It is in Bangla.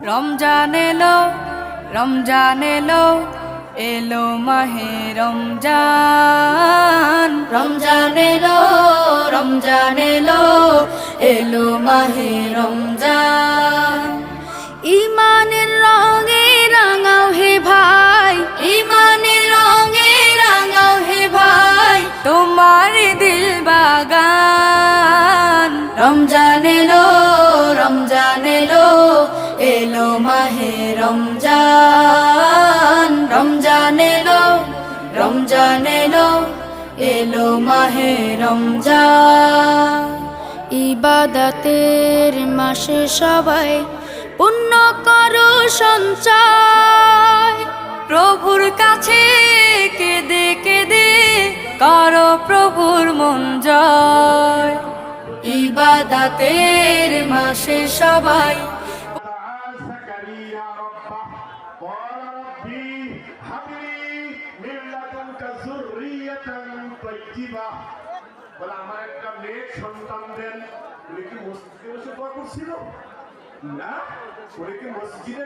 রমজান এলো, রমজান এলো, এলো মাহে রমজান। রমজান এলো, রমজান এলো, এলো মাহে রমজান। ইমানের রঙে রাঙাও হে ভাই, ইমানের রঙে রাঙাও হে ভাই, তোমার দিল বাগান। রমজান এলো, রমজান এলো, এলো মাহে রমজান। রমজান এলো, রমজান এলো, এলো মাহে রমজান। ইবাদতের মাসে সবাই পুণ্য করো সঞ্চয়, প্রভুর কাছে কেঁদে কেঁদে করো প্রভুর মন জয়। ইবাদতের মাসে সবাই বলে আমার একটা মেয়ে সন্তান দেন। কি মসজিদে বসে দোয়া করছিল না? ওরে কি মসজিদে